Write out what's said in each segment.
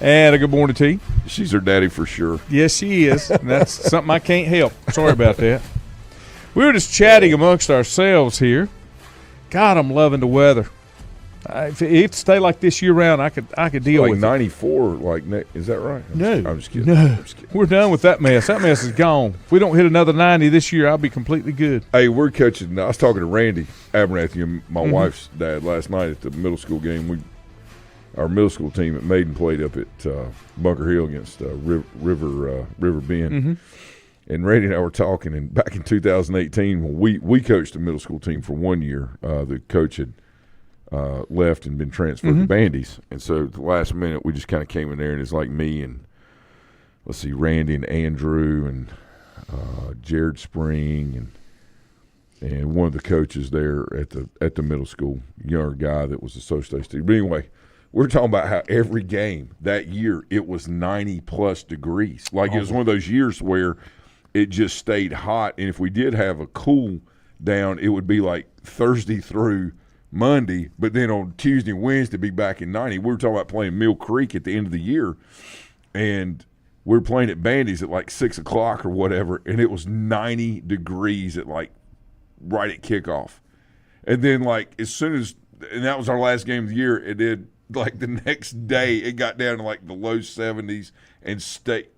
And a good morning to you. She's her daddy for sure. Yes, she is. And that's something I can't help. Sorry about that. We were just chatting amongst ourselves here. God, I'm loving the weather. If it stay like this year round, I could deal like with 94, is that right? I'm just kidding. No. I'm just kidding. We're done with that mess. That mess is gone. If we don't hit another 90 this year, I'll be completely good. Hey, we're coaching. I was talking to Randy Abernathy and my wife's dad last night at the middle school game. Our middle school team at Maiden played up at Bunker Hill against River Bend. And Randy and I were talking, and back in 2018, when we coached a middle school team for 1 year, the coach had left and been transferred to Bandy's. And so at the last minute, we just kind of came in there, and it's like me and, Randy and Andrew and Jared Spring and one of the coaches there at the middle school, younger guy that was a social studies. But anyway, we're talking about how every game that year it was 90-plus degrees. Like it was one of those years where it just stayed hot. And if we did have a cool down, it would be like Thursday through Monday, but then on Tuesday and Wednesday be back in 90. We were talking about playing Mill Creek at the end of the year, and we were playing at Bandy's at like 6 o'clock or whatever, and it was 90 degrees at like right at kickoff. And then like as soon as – and that was our last game of the year. It did – like the next day it got down to like the low 70s and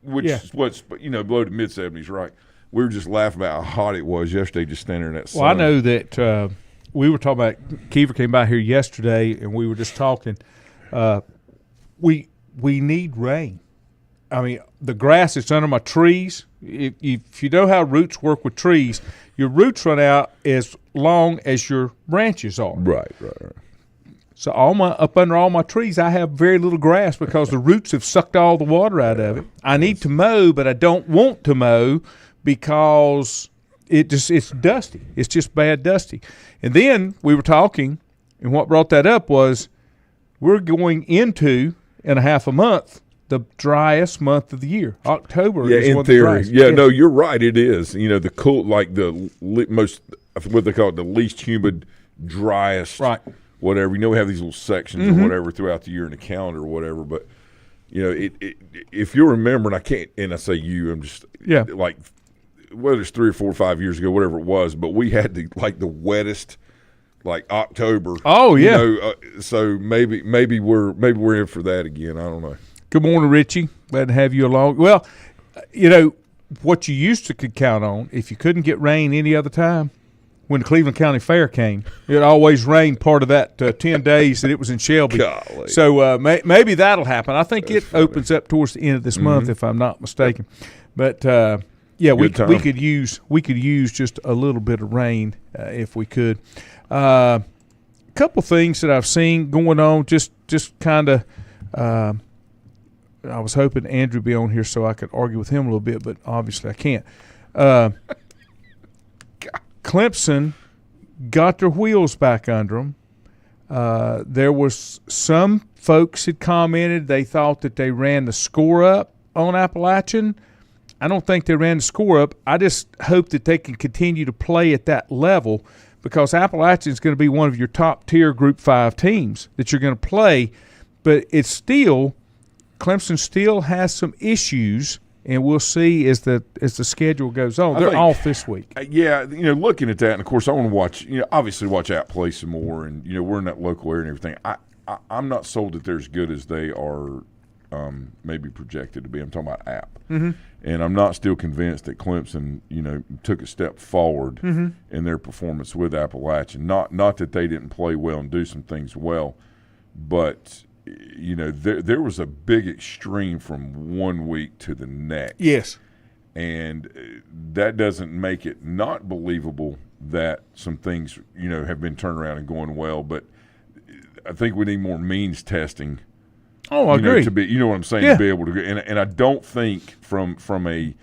which is what's below the mid 70s, right? We were just laughing about how hot it was yesterday just standing in that sun. Well, I know that we were talking about Kiefer came by here yesterday and we were just talking. We need rain. I mean, the grass is under my trees. If you know how roots work with trees, your roots run out as long as your branches are. Right. So up under all my trees, I have very little grass because the roots have sucked all the water out of it. I need to mow, but I don't want to mow because it's dusty. It's just bad dusty. And then we were talking, and what brought that up was we're going into, in a half a month, the driest month of the year. October is in one theory. of the driest. No, you're right. It is. The cool, like the most, what they call it, the least humid, driest. Right. Whatever, we have these little sections or whatever throughout the year in the calendar or whatever. But if you remember, and I can't, and I say you, I'm just like whether it's 3 or 4 or 5 years ago, whatever it was. But we had the wettest like October. Oh yeah. So maybe we're in for that again. I don't know. Good morning, Richie. Glad to have you along. Well, what you used to could count on if you couldn't get rain any other time. When the Cleveland County Fair came, it always rained part of that 10 days that it was in Shelby. Golly. So maybe that'll happen. I think it opens up towards the end of this month, if I'm not mistaken. But we could use just a little bit of rain if we could. A couple things that I've seen going on, just kind of. I was hoping Andrew would be on here so I could argue with him a little bit, but obviously I can't. Clemson got their wheels back under them. There was some folks had commented they thought that they ran the score up on Appalachian. I don't think they ran the score up. I just hope that they can continue to play at that level because Appalachian is going to be one of your top-tier Group 5 teams that you're going to play. But it's still – Clemson still has some issues. And we'll see as the schedule goes on. They're off this week. Yeah, looking at that, and of course I want to watch. Obviously watch App play some more, and we're in that local area and everything. I'm not sold that they're as good as they are maybe projected to be. I'm talking about App, and I'm not still convinced that Clemson took a step forward in their performance with Appalachian. Not that they didn't play well and do some things well, but. There was a big extreme from 1 week to the next. Yes. And that doesn't make it not believable that some things, have been turned around and going well. But I think we need more means testing. Oh, I agree. To be, what I'm saying, to be able to – and I don't think from a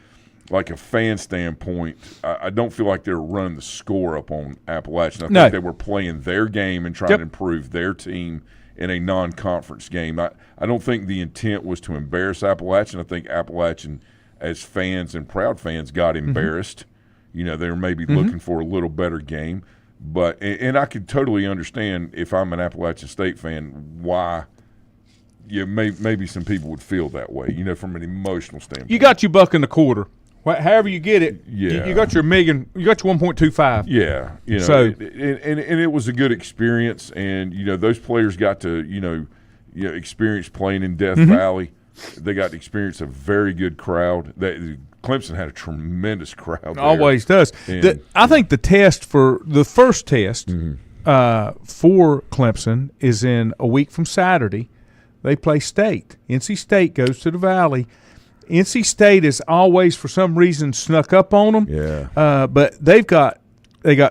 fan standpoint, I don't feel like they're running the score up on Appalachian. I think they were playing their game and trying to improve their team – in a non-conference game. I don't think the intent was to embarrass Appalachian. I think Appalachian, as fans and proud fans, got embarrassed. They were maybe looking for a little better game. But and I could totally understand if I'm an Appalachian State fan why maybe some people would feel that way, from an emotional standpoint. You got your buck in the quarter. However you get it, yeah. You got your million. You got your 1.25. Yeah, So and it was a good experience, and those players got to experience playing in Death Valley. They got to experience a very good crowd. Clemson had a tremendous crowd there. Always does. I think the first test for Clemson is in a week from Saturday. They play State. NC State goes to the Valley. NC State is always, for some reason, snuck up on them. Yeah. But they got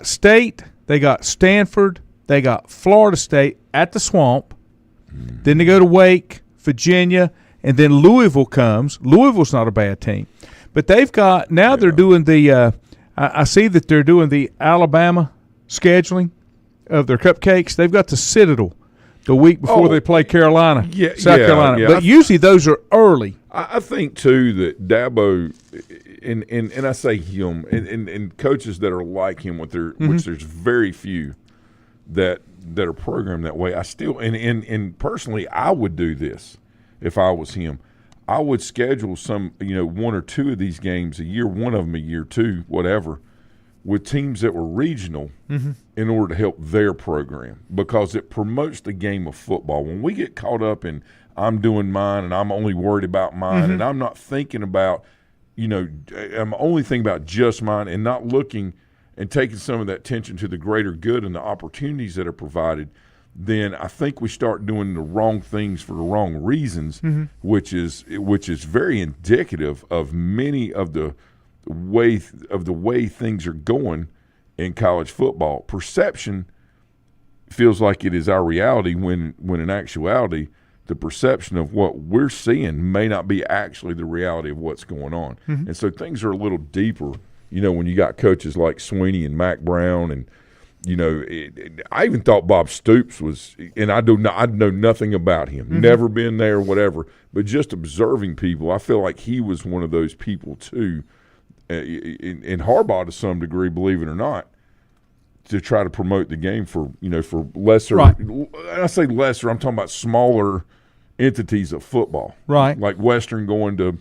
State, they got Stanford, they got Florida State at the Swamp. Then they go to Wake, Virginia, and then Louisville comes. Louisville's not a bad team. But they've got – now they're doing the I see that they're doing the Alabama scheduling of their cupcakes. They've got the Citadel the week before they play Carolina, South Carolina. Yeah. But usually those are early. I think, too, that Dabo, and I say him, and coaches that are like him, which there's very few that are programmed that way. I still, and personally, I would do this if I was him. I would schedule some, one or two of these games a year, one of them a year, two, whatever, with teams that were regional in order to help their program, because it promotes the game of football. When we get caught up in I'm doing mine and I'm only worried about mine and I'm not thinking about, I'm only thinking about just mine and not looking and taking some of that attention to the greater good and the opportunities that are provided, then I think we start doing the wrong things for the wrong reasons, which is very indicative of many of the way things are going in college football. Perception feels like it is our reality when in actuality the perception of what we're seeing may not be actually the reality of what's going on. And so things are a little deeper, when you got coaches like Sweeney and Mac Brown and I even thought Bob Stoops was, and I know nothing about him, never been there, whatever, but just observing people, I feel like he was one of those people too, in Harbaugh to some degree, believe it or not, to try to promote the game for lesser. Right. I say lesser, I'm talking about smaller entities of football, right? Like Western going to,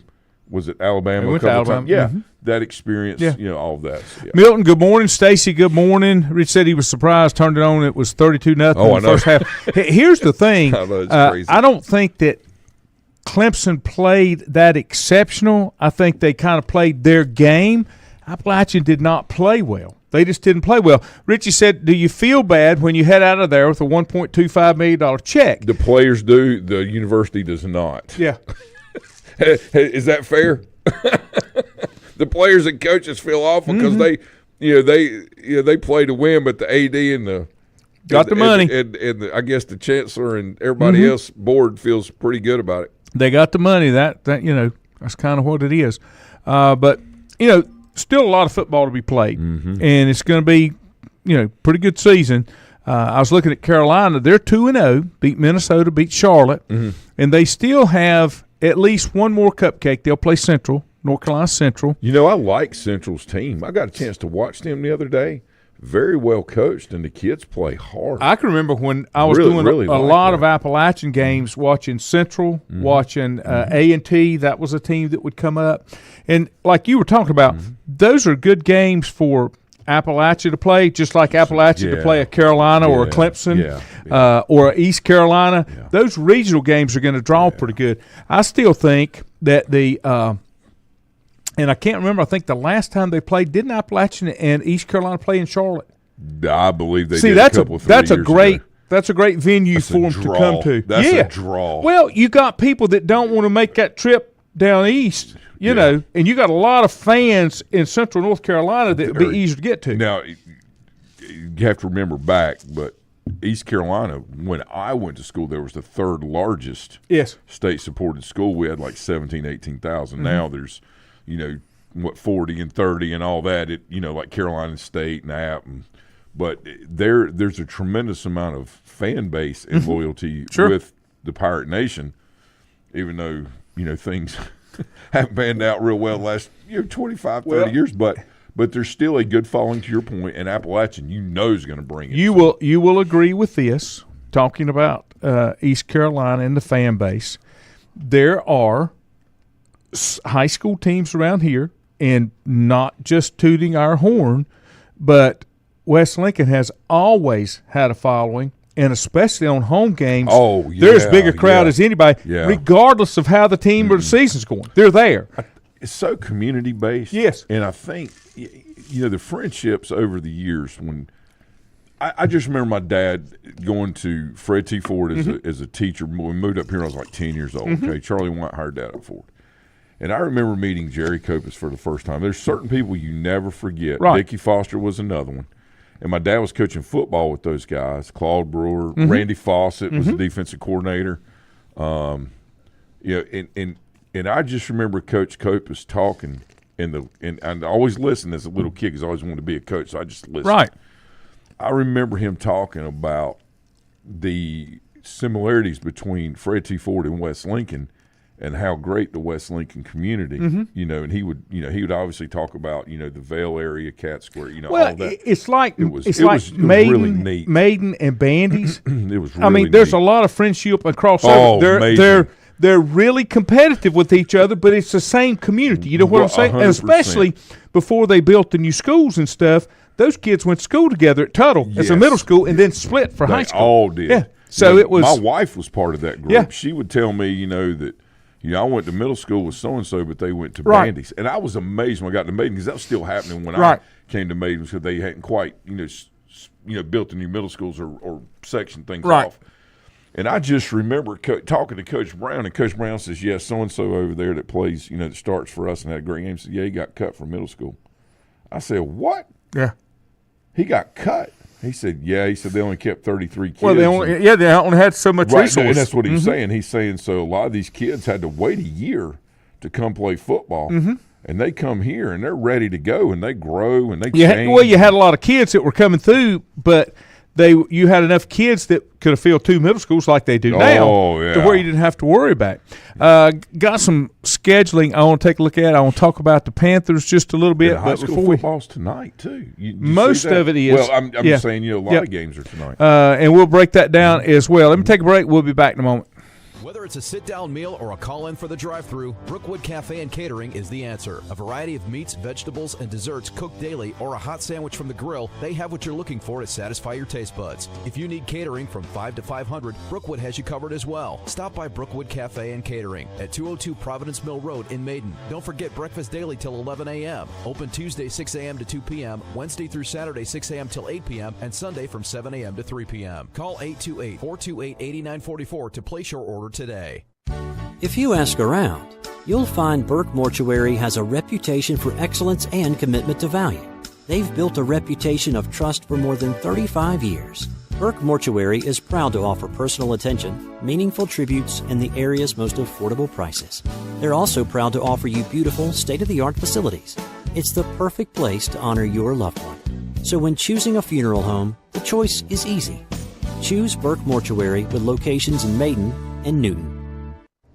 was it Alabama? A couple times? Yeah, that experience, all of that. So, yeah. Milton, good morning. Stacy, good morning. Rich said he was surprised, turned it on. It was 32-0 in the first half. Here's the thing. I know, it's crazy. I don't think that Clemson played that exceptional. I think they kind of played their game. Appalachian did not play well. They just didn't play well. Richie said, do you feel bad when you head out of there with a $1.25 million check? The players do. The university does not. Yeah. Is that fair? The players and coaches feel awful because they play to win, but the AD and the got the money, and I guess the chancellor and everybody else board feels pretty good about it. They got the money. That that's kind of what it is. But still a lot of football to be played, and it's going to be pretty good season. I was looking at Carolina; they're 2-0, beat Minnesota, beat Charlotte, and they still have at least one more cupcake. They'll play Central, North Carolina Central. I like Central's team. I got a chance to watch them the other day. Very well coached, and the kids play hard. I can remember when I was doing a lot of Appalachian games, watching Central, watching A&T. That was a team that would come up. And like you were talking about, those are good games for Appalachia to play, just like Appalachia to play a Carolina or a Clemson or a East Carolina. Yeah. Those regional games are going to draw pretty good. I still think that and I can't remember, I think the last time they played, didn't Appalachian and East Carolina play in Charlotte? I believe they did a couple of 3 years ago. That's a great venue for them to come to. That's a draw. Well, you got people that don't want to make that trip down east, you know, and you got a lot of fans in central North Carolina that would be easier to get to. Now, you have to remember back, but East Carolina, when I went to school, there was the third largest state-supported school. We had like 17,000, 18,000. Now there's, 40 and 30 and all that, like Carolina State and App. But there's a tremendous amount of fan base and loyalty with the Pirate Nation, even though, things haven't panned out real well the last 25, 30 years. But there's still a good following, to your point, and Appalachian, is going to bring it. You will agree with this, talking about East Carolina and the fan base, there are high school teams around here, and not just tooting our horn, but West Lincoln has always had a following, and especially on home games, they're as big a crowd as anybody, regardless of how the team or the season's going. They're there. It's so community-based. Yes. And I think, the friendships over the years, when I just remember my dad going to Fred T. Ford as a teacher. When we moved up here, I was like 10 years old. Okay, Charlie White hired Dad at Ford. And I remember meeting Jerry Copus for the first time. There's certain people you never forget. Right. Dickie Foster was another one. And my dad was coaching football with those guys. Claude Brewer, Randy Fawcett was the defensive coordinator. And I just remember Coach Copus talking, and I always listened as a little kid because I always wanted to be a coach, so I just listened. Right. I remember him talking about the similarities between Fred T. Ford and West Lincoln, and how great the West Lincoln community, and he would obviously talk about, the Vale area, Cat Square, all that. It's like it was Maiden, really neat. Maiden and Bandy's. It was really there's neat. a lot of friendship across. They're really competitive with each other, but it's the same community. You know what I'm saying? 100%. And especially before they built the new schools and stuff, those kids went to school together at Tuttle as a middle school, and then split for high school. They all did. Yeah. So it was. My wife was part of that group. Yeah. She would tell me, that. I went to middle school with so-and-so, but they went to Right. Bandy's. And I was amazed when I got to Maiden because that was still happening when Right. I came to Maiden because they hadn't quite, built the new middle schools or sectioned things Right. off. And I just remember talking to Coach Brown, and Coach Brown says, yes, so-and-so over there that plays, that starts for us and had a great game. He said, yeah, he got cut from middle school. I said, what? Yeah. He got cut? He said, yeah. He said they only kept 33 kids. Well, they only had so much Right, resource. and that's what he was saying. He's saying so a lot of these kids had to wait a year to come play football, and they come here and they're ready to go, and they grow and they change. Well, you had a lot of kids that were coming through, but you had enough kids that could have filled 2 middle schools like they do now to where you didn't have to worry about it. Got some scheduling I want to take a look at. I want to talk about the Panthers just a little bit. High school football's tonight, too. You most of it is. Well, I'm just saying, a lot of games are tonight. And we'll break that down as well. Let me take a break. We'll be back in a moment. Whether it's a sit-down meal or a call-in for the drive-thru, Brookwood Cafe and Catering is the answer. A variety of meats, vegetables, and desserts cooked daily, or a hot sandwich from the grill, they have what you're looking for to satisfy your taste buds. If you need catering from 5 to 500, Brookwood has you covered as well. Stop by Brookwood Cafe and Catering at 202 Providence Mill Road in Maiden. Don't forget breakfast daily till 11 a.m. Open Tuesday 6 a.m. to 2 p.m., Wednesday through Saturday 6 a.m. till 8 p.m., and Sunday from 7 a.m. to 3 p.m. Call 828-428-8944 to place your order today. If you ask around, you'll find Burke Mortuary has a reputation for excellence and commitment to value. They've built a reputation of trust for more than 35 years. Burke Mortuary is proud to offer personal attention, meaningful tributes, and the area's most affordable prices. They're also proud to offer you beautiful, state-of-the-art facilities. It's the perfect place to honor your loved one. So when choosing a funeral home, the choice is easy. Choose Burke Mortuary with locations in Maiden and Newton.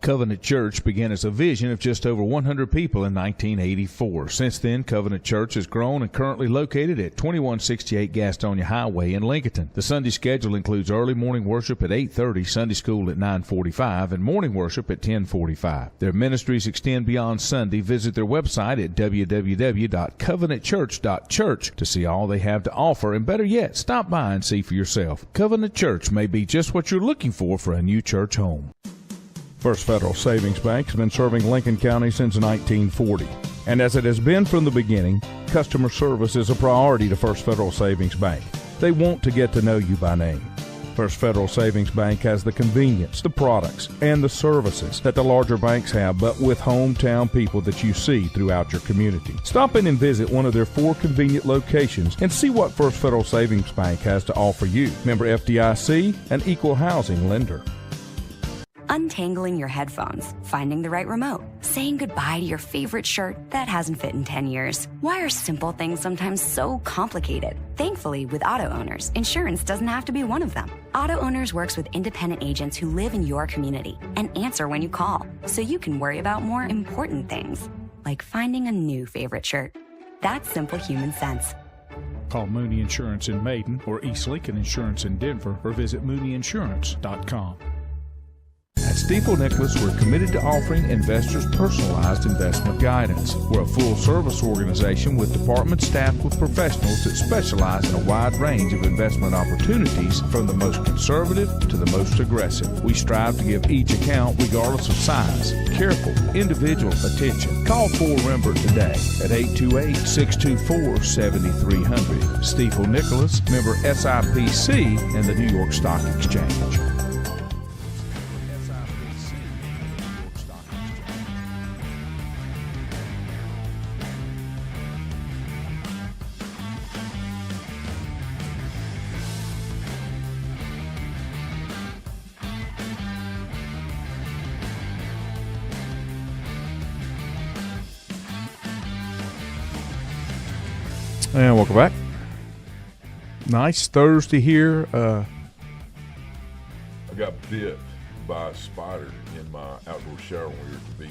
Covenant Church began as a vision of just over 100 people in 1984. Since then, Covenant Church has grown and currently located at 2168 Gastonia Highway in Lincoln. The Sunday schedule includes early morning worship at 8:30, Sunday school at 9:45, and morning worship at 10:45. Their ministries extend beyond Sunday. Visit their website at www.covenantchurch.church to see all they have to offer, and better yet, stop by and see for yourself. Covenant Church may be just what you're looking for a new church home. First Federal Savings Bank has been serving Lincoln County since 1940. And as it has been from the beginning, customer service is a priority to First Federal Savings Bank. They want to get to know you by name. First Federal Savings Bank has the convenience, the products, and the services that the larger banks have, but with hometown people that you see throughout your community. Stop in and visit one of their 4 convenient locations and see what First Federal Savings Bank has to offer you. Member FDIC, an equal housing lender. Untangling your headphones, finding the right remote, saying goodbye to your favorite shirt that hasn't fit in 10 years. Why are simple things sometimes so complicated? Thankfully, with Auto Owners, insurance doesn't have to be one of them. Auto Owners works with independent agents who live in your community and answer when you call, so you can worry about more important things, like finding a new favorite shirt. That's simple human sense. Call Mooney Insurance in Maiden or East Lincoln Insurance in Denver or visit mooneyinsurance.com. At Stifel Nicholas, we're committed to offering investors personalized investment guidance. We're a full-service organization with departments staffed with professionals that specialize in a wide range of investment opportunities, from the most conservative to the most aggressive. We strive to give each account, regardless of size, careful, individual attention. Call 4Rembert today at 828-624-7300. Stifel Nicholas, member SIPC and the New York Stock Exchange. And welcome back. Nice Thursday here. I got bit by a spider in my outdoor shower when we were at the beach.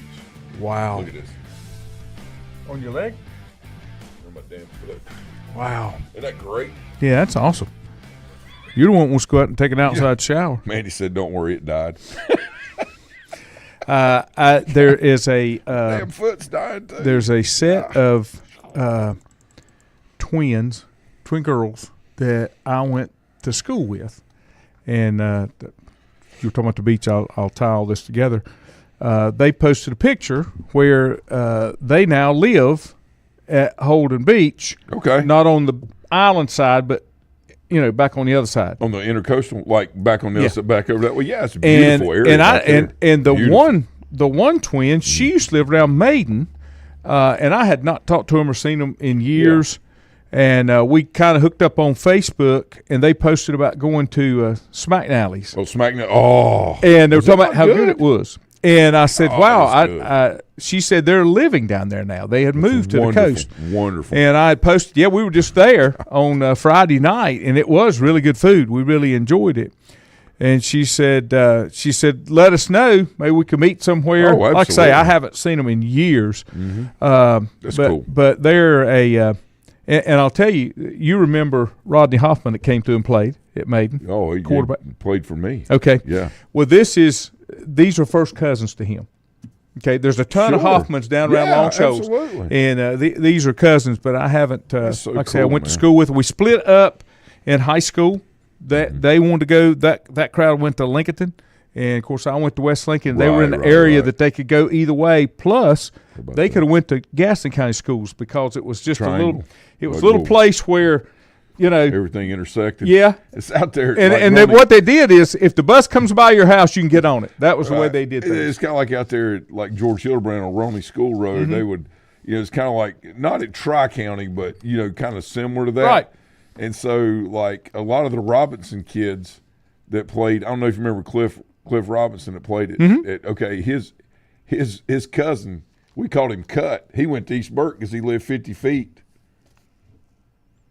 Wow. Look at this. On your leg? On my damn foot. Wow. Isn't that great? Yeah, that's awesome. You're the one who wants to go out and take an outside shower. Mandy said, "Don't worry, it died." There is a damn foot's dying too. There's a set of twin girls that I went to school with, and you were talking about the beach. I'll tie all this together. They posted a picture where they now live at Holden Beach. Okay. Not on the island side, but back on the other side. On the intercoastal, like back on the other side, back over that way. Yeah, it's a And beautiful area. and the Beautiful. one twin, she used to live around Maiden, and I had not talked to him or seen him in years. And we kind of hooked up on Facebook, and they posted about going to Smack Nally's. Oh, Smack Nally. Oh. And they were Was talking that about how good? good it was. And I said, Oh, wow. that's She said they're living down there now. They had moved to the coast. Wonderful. And I had posted, we were just there on Friday night, and it was really good food. We really enjoyed it. And she said, let us know. Maybe we could meet somewhere. Oh, like I say, absolutely. I haven't seen them in years. Mm-hmm. That's cool. But they're and I'll tell you, you remember Rodney Hoffman that came through and played at Maiden? Oh, he quarterback. played for me. Okay. Yeah. Well, these are first cousins to him. Okay, there's a ton of Sure. Hoffmans down around Long Shoals, absolutely. and these are cousins. But I haven't. That's so like I said, I cool, went to man. school with them. We split up in high school. That they wanted to go. That crowd went to Lincoln, and of course I went to West Lincoln. They were in the Right, area right. that they could go either way. Plus, about they that? could have went to Gaston County schools because it was just Triangle. It was Like a little little- place where, Everything intersected. yeah. It's out there. And like and running- what they did is, if the bus comes by your house, you can get on it. That was the way Right. they did things. It's kind of like out there at like George Hildebrand on Romney School Road. Mm-hmm. They would, it's kind of like not at Tri-County, but kind of similar to that. Right. And so, like a lot of the Robinson kids that played, I don't know if you remember Cliff Robinson that played at, Mm-hmm. okay, his cousin, we called him Cut. He went to East Burke because he lived 50 feet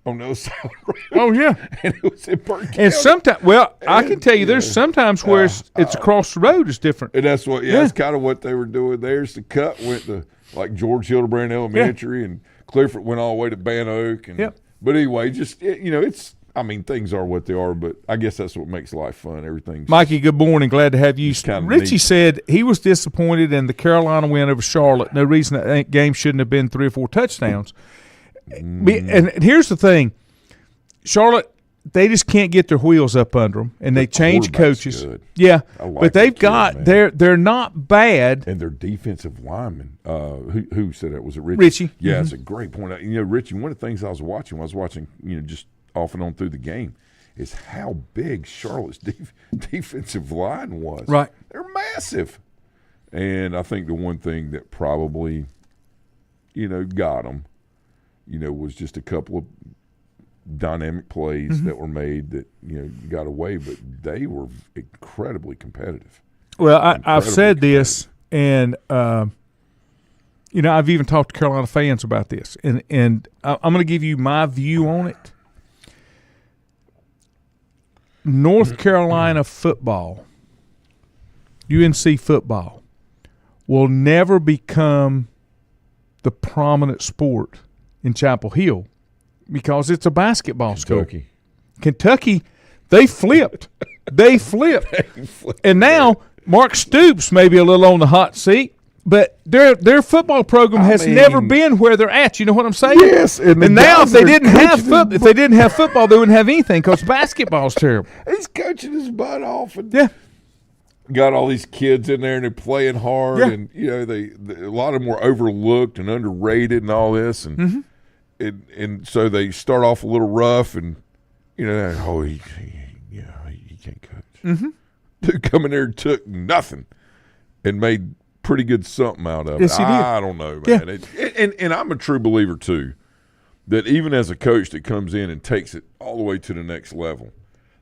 on the other side of the road. Oh yeah. And it was in Burke County. And sometimes, I can tell you, there's sometimes where it's across the road is different. And that's what, that's kind of what they were doing. There's the Cut went to like George Hildebrand Elementary, and Clifford went all the way to Ban Oak. And Yep. But anyway, just it's. I mean, things are what they are, but I guess that's what makes life fun. Everything's Mikey, good morning. Glad to have you. kinda Richie neat. said he was disappointed in the Carolina win over Charlotte. No reason that game shouldn't have been 3 or 4 touchdowns. And here's the thing. Charlotte, they just can't get their wheels up under them, and they change quarterback's coaches. good. Yeah, I like but they've that kid, got man. they're not bad. And their defensive lineman, who said that? Was it Richie? Richie. Yeah, it's a great point. Richie, one of the things I was watching just off and on through the game, is how big Charlotte's defensive line was. Right. They're massive. And I think the one thing that probably, got them, was just a couple of dynamic plays that were made that, got away. But they were incredibly competitive. Well, I've Incredibly said this, and I've even talked to Carolina fans about this, and I'm going to give you my view on it. North Carolina football, UNC football, will never become the prominent sport in Chapel Hill because it's a basketball school. Kentucky. They flipped. And now Mark Stoops may be a little on the hot seat, but their football program has never been where they're at. You know what I'm saying? Yes. And now if they didn't have football, they wouldn't have anything because basketball's terrible. He's coaching his butt off. And got all these kids in there and they're playing hard. Yeah. And, a lot of them were overlooked and underrated and all this. And and so they start off a little rough and, he can't coach. Dude come in there and took nothing and made pretty good something out of it. Yes, he did. I don't know, man. Yeah. And I'm a true believer, too, that even as a coach that comes in and takes it all the way to the next level,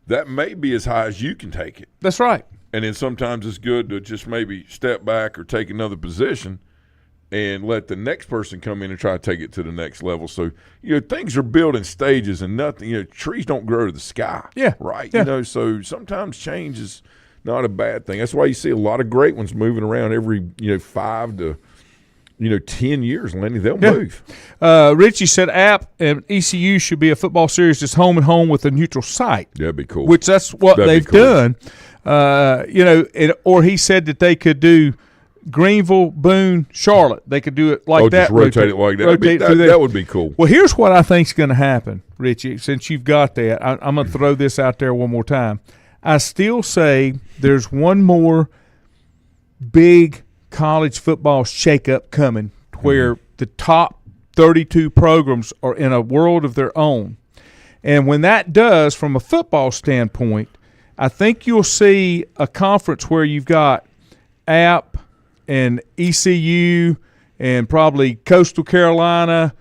that may be as high as you can take it. That's right. And then sometimes it's good to just maybe step back or take another position and let the next person come in and try to take it to the next level. So, things are built in stages and nothing, trees don't grow to the sky. Yeah. Right? Yeah. So sometimes change is not a bad thing. That's why you see a lot of great ones moving around every, 5 to, 10 years, Lenny. They'll move. Richie said App and ECU should be a football series that's home and home with a neutral site. That'd be cool. Which that's what they've done. Or he said that they could do Greenville, Boone, Charlotte. They could do it like that. Just rotate it like that. That would be cool. Well, here's what I think is going to happen, Richie, since you've got that. I'm going to throw this out there one more time. I still say there's one more big college football shakeup coming where the top 32 programs are in a world of their own. And when that does, from a football standpoint, I think you'll see a conference where you've got App and ECU and probably Coastal Carolina,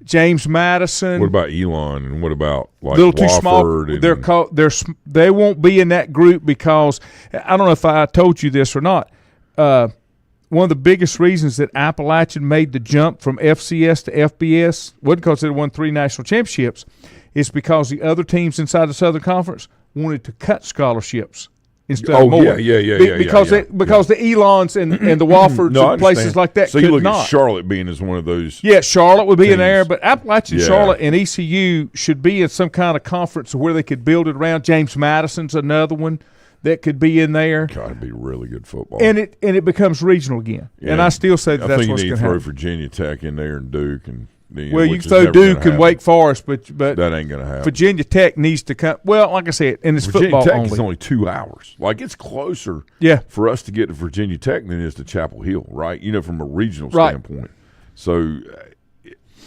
James Madison. What about Elon and what about like little too Wofford small? They won't be in that group because I don't know if I told you this or not. One of the biggest reasons that Appalachian made the jump from FCS to FBS wasn't because they won 3 national championships. It's because the other teams inside the Southern Conference wanted to cut scholarships instead of more. Because the Elons and the Woffords and places like that so could you look not. at Charlotte being as one of those. Yeah, Charlotte would be teams. in there, but Appalachian, Charlotte, and ECU should be in some kind of conference where they could build it around. James Madison's another one that could be in there. God, it'd be really good football. And it becomes regional again. Yeah. And I still say that's what's going to happen. I think you need to throw Virginia Tech in there and Duke and. Well, you can throw Duke and Wake Forest, but that ain't going to happen. Virginia Tech needs to come. Well, like I said, and it's Virginia football Tech only. is only 2 hours. Like it's closer. For us to get to Virginia Tech than it is to Chapel Hill, right? From a regional standpoint. So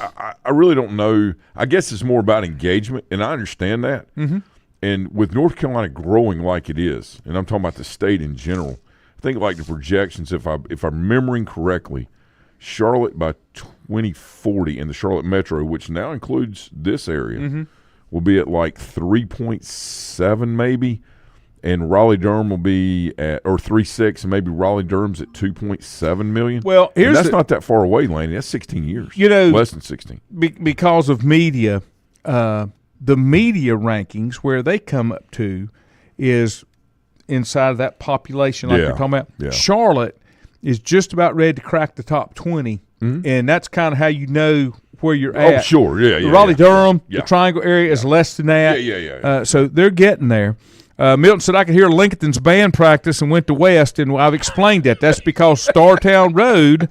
I really don't know. I guess it's more about engagement, and I understand that. Mm-hmm. And with North Carolina growing like it is, and I'm talking about the state in general, I think like the projections, if I'm remembering correctly, Charlotte by 2040 in the Charlotte Metro, which now includes this area, will be at like 3.7 maybe, and Raleigh-Durham will be at 3.6, and maybe Raleigh-Durham's at 2.7 million. Well, that's not that far away, Laney. That's 16 years. Less than 16. Because of media, the media rankings where they come up to is inside of that population like you're talking about. Yeah. Charlotte is just about ready to crack the top 20, and that's kind of how you know where you're at. Oh, sure, yeah. Raleigh-Durham, the Triangle area is less than that. Yeah. So they're getting there. Milton said, I could hear Lincoln's band practice and went to West, and I've explained that. That's because Startown Road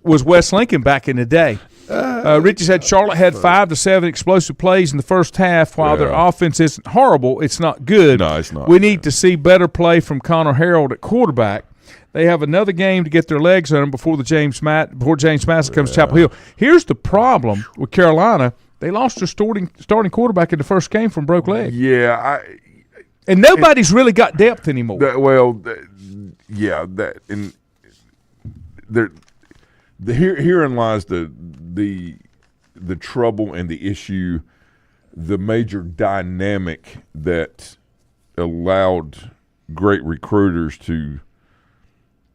was West Lincoln back in the day. Richie said Charlotte had 5 to 7 explosive plays in the first half. While their offense isn't horrible, it's not good. No, it's not. We need to see better play from Connor Harold at quarterback. They have another game to get their legs on them before James Madison comes to Chapel Hill. Here's the problem with Carolina. They lost their starting quarterback in the first game from broke leg. Yeah. And nobody's really got depth anymore. Herein lies the trouble and the issue, the major dynamic that allowed great recruiters to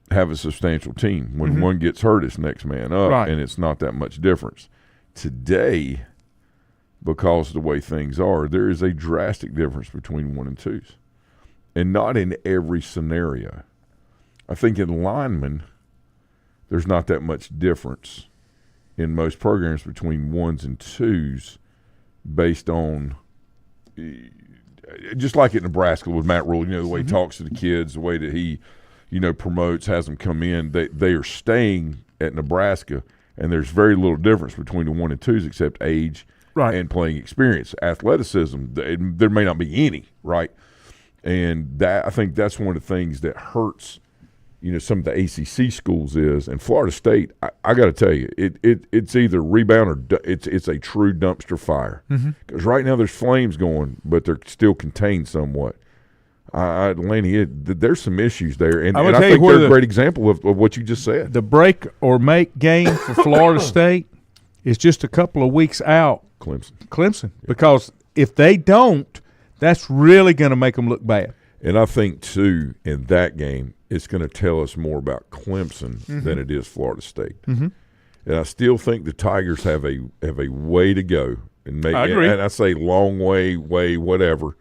have a substantial team. When one gets hurt, it's next man up, and it's not that much difference. Today, because of the way things are, there is a drastic difference between 1 and 2s, and not in every scenario. I think in linemen, there's not that much difference in most programs between 1s and 2s based on just like at Nebraska with Matt Rule, the way he talks to the kids, the way that he, promotes, has them come in. They are staying at Nebraska, and there's very little difference between the 1 and 2s except age and playing experience. Athleticism, there may not be any, right? And I think that's one of the things that hurts some of the ACC schools is, and Florida State, I got to tell you, it's either rebound or it's a true dumpster fire. Because right now there's flames going, but they're still contained somewhat. Lanny, there's some issues there, and I think they're a great example of what you just said. The break or make game for Florida State is just a couple of weeks out. Clemson, because if they don't, that's really going to make them look bad. And I think, too, in that game, it's going to tell us more about Clemson than it is Florida State. And I still think the Tigers have a way to go. I agree. And I say long way, whatever.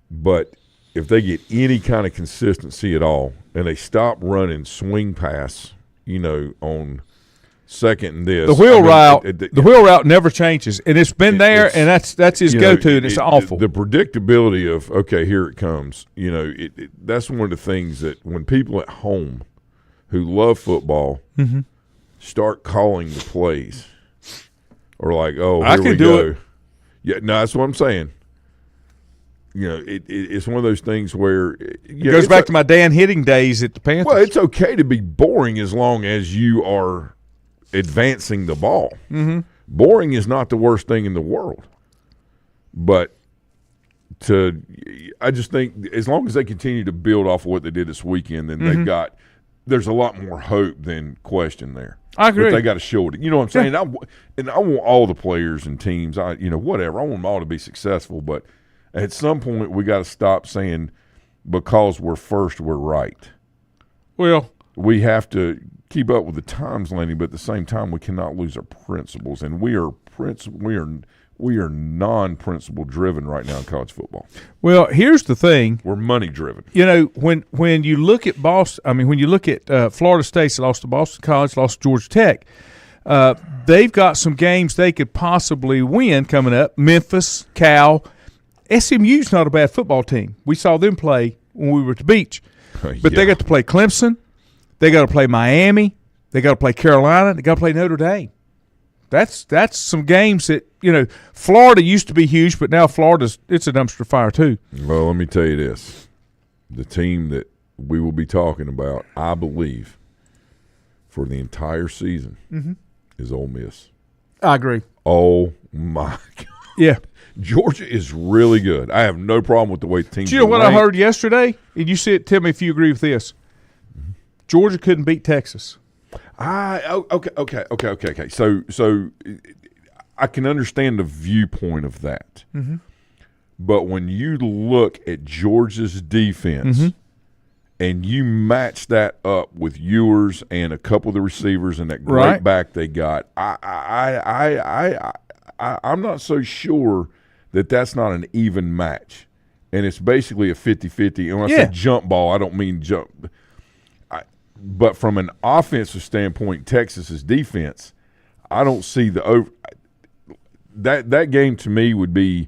But if they get any kind of consistency at all, and they stop running swing pass, on second and this. The wheel route never changes, and it's been there, and that's his go-to, and it's awful. The predictability of, okay, here it comes. That's one of the things that when people at home who love football start calling the plays, or like, oh, here we go. Yeah, no, that's what I'm saying. It's one of those things where it goes back to my Dan Hitting days at the Panthers. Well, it's okay to be boring as long as you are advancing the ball. Boring is not the worst thing in the world, but I just think as long as they continue to build off of what they did this weekend, then there's a lot more hope than question there. I agree. But they got to show it. You know what I'm saying? Yeah. I want all the players and teams. Whatever. I want them all to be successful, but at some point we got to stop saying because we're first, we're right. Well, we have to keep up with the times, Lenny, but at the same time, we cannot lose our principles, and we are non-principle driven right now in college football. Well, here's the thing: we're money driven. When you look at Boston, when you look at Florida State, lost to Boston College, lost to Georgia Tech. They've got some games they could possibly win coming up. Memphis, Cal, SMU's not a bad football team. We saw them play when we were at the beach, but they got to play Clemson. They got to play Miami. They got to play Carolina. They got to play Notre Dame. That's some games that Florida used to be huge, but now it's a dumpster fire too. Well, let me tell you this: the team that we will be talking about, I believe, for the entire season is Ole Miss. I agree. Oh my God! Yeah, Georgia is really good. I have no problem with the way the team. Do you know what I heard yesterday? And you see it. Tell me if you agree with this. Georgia couldn't beat Texas. Okay. So I can understand the viewpoint of that. But when you look at Georgia's defense and you match that up with Ewers and a couple of the receivers and that great back they got, I'm not so sure that that's not an even match. And it's basically a 50-50. And when I say jump ball, I don't mean jump. But from an offensive standpoint, Texas's defense, I don't see that game to me would be,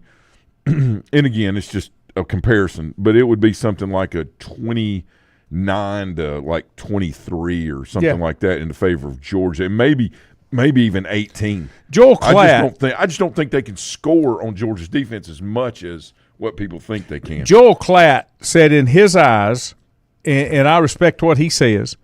and again, it's just a comparison, but it would be something like a 29 to like 23 or something like that in the favor of Georgia, and maybe even 18. Joel Klatt, I just don't think they can score on Georgia's defense as much as what people think they can. Joel Klatt said in his eyes, and I respect what he says.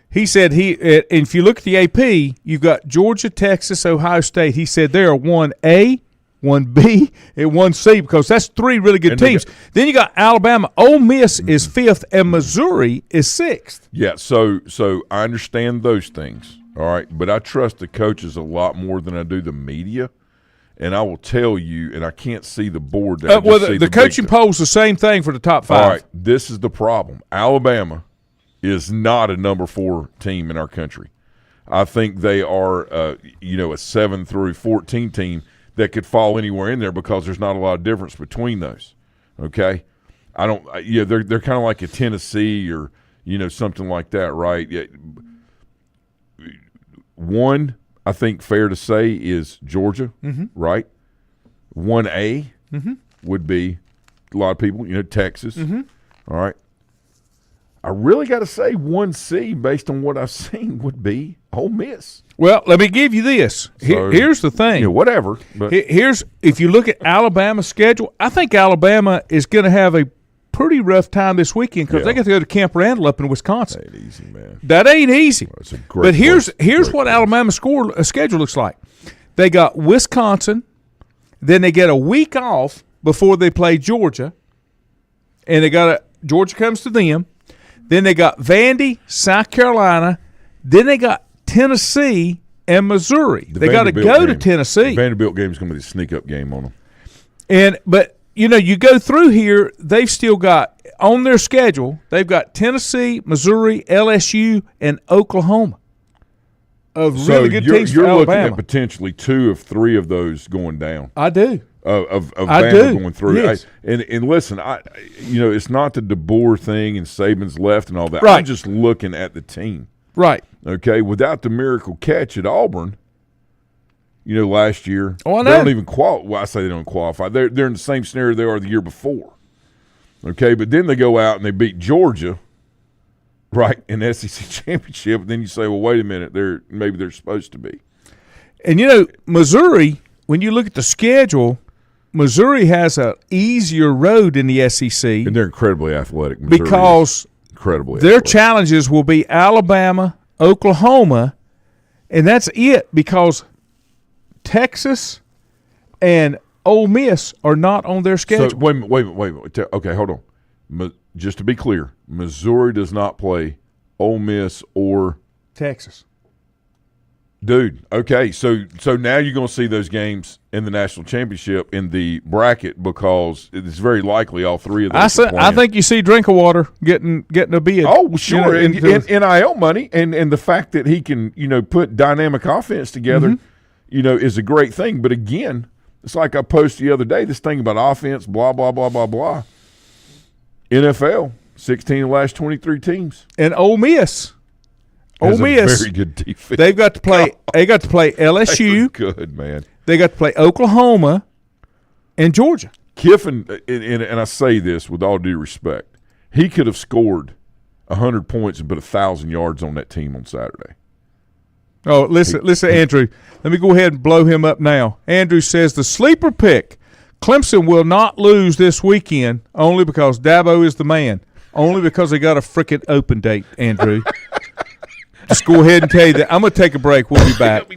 He said if you look at the AP, you've got Georgia, Texas, Ohio State. He said they are 1A, 1B, and 1C because that's three really good teams. Then you got Alabama. Ole Miss is 5th, and Missouri is 6th. Yeah, so I understand those things, all right, but I trust the coaches a lot more than I do the media. And I will tell you, and I can't see the board. The coaching poll's the same thing for the top 5. All right, this is the problem. Alabama is not a number 4 team in our country. I think they are, a 7 through 14 team that could fall anywhere in there because there's not a lot of difference between those. Okay, they're kind of like a Tennessee or something like that, right? Yeah. One, I think fair to say is Georgia, right? 1A would be a lot of people, Texas. All right. I really got to say 1C, based on what I've seen, would be Ole Miss. Well, let me give you this. So, here's the thing. Whatever. But If you look at Alabama's schedule, I think Alabama is going to have a pretty rough time this weekend because they got to go to Camp Randall up in Wisconsin. That ain't easy, man. That ain't easy. Well, it's a great but here's great what place. Alabama's schedule looks like. They got Wisconsin, then they get a week off before they play Georgia, and Georgia comes to them. Then they got Vandy, South Carolina. Then they got Tennessee and Missouri. They got to go to Tennessee. The Vanderbilt game is going to be a sneak-up game on them. But you go through here, they've still got, on their schedule, they've got Tennessee, Missouri, LSU, and Oklahoma. Really good teams for you're looking Alabama. at potentially 2 of 3 of those going down. I do. Of I Bama do. going through. Yes. And listen, it's not the DeBoer thing and Saban's left and all that. Right. I'm just looking at the team. Right. Okay, without the miracle catch at Auburn, last year, Oh, I know. they don't even qualify. Well, I say they don't qualify. They're in the same scenario they are the year before. Okay, but then they go out and they beat Georgia, right, in the SEC championship. And then you say, well, wait a minute, maybe they're supposed to be. And Missouri, when you look at the schedule, Missouri has an easier road in the SEC And they're incredibly athletic. Missouri because is incredibly their athletic. challenges will be Alabama, Oklahoma, and that's it because Texas and Ole Miss are not on their schedule. So, wait a minute. Okay, hold on. Just to be clear, Missouri does not play Ole Miss or Texas. Dude, okay, so now you're going to see those games in the national championship in the bracket because it's very likely all 3 of those. I think you see Drinkwater getting a bid. Oh, sure, and into- NIL money and the fact that he can put dynamic offense together, is a great thing. But again, it's like I posted the other day. This thing about offense, blah blah blah blah blah. NFL, 16 of the last 23 teams, and Ole Miss. has Ole Miss, a very good defense. they've got to play. They got to play LSU. Good man. They got to play Oklahoma and Georgia. Kiffin, and I say this with all due respect, he could have scored 100 points and put 1,000 yards on that team on Saturday. Oh, listen, Andrew. Let me go ahead and blow him up now. Andrew says the sleeper pick, Clemson will not lose this weekend only because Dabo is the man. Only because they got a freaking open date, Andrew. Just go ahead and tell you that. I'm going to take a break. We'll be back.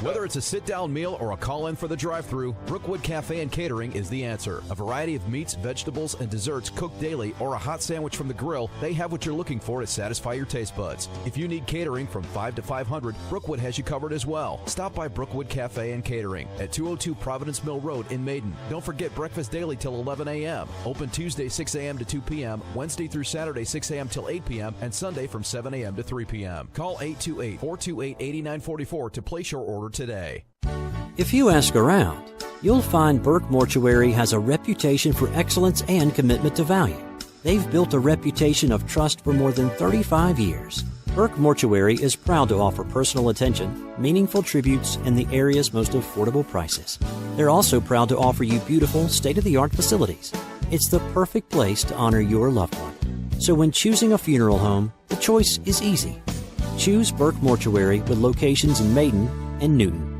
Whether it's a sit-down meal or a call-in for the drive-thru, Brookwood Cafe and Catering is the answer. A variety of meats, vegetables, and desserts cooked daily or a hot sandwich from the grill, they have what you're looking for to satisfy your taste buds. If you need catering from 5 to 500, Brookwood has you covered as well. Stop by Brookwood Cafe and Catering at 202 Providence Mill Road in Maiden. Don't forget breakfast daily till 11 a.m. Open Tuesday 6 a.m. to 2 p.m., Wednesday through Saturday 6 a.m. till 8 p.m., and Sunday from 7 a.m. to 3 p.m. Call 828-428-8944 to place your order today. If you ask around, you'll find Burke Mortuary has a reputation for excellence and commitment to value. They've built a reputation of trust for more than 35 years. Burke Mortuary is proud to offer personal attention, meaningful tributes, and the area's most affordable prices. They're also proud to offer you beautiful, state-of-the-art facilities. It's the perfect place to honor your loved one. So when choosing a funeral home, the choice is easy. Choose Burke Mortuary with locations in Maiden and Newton.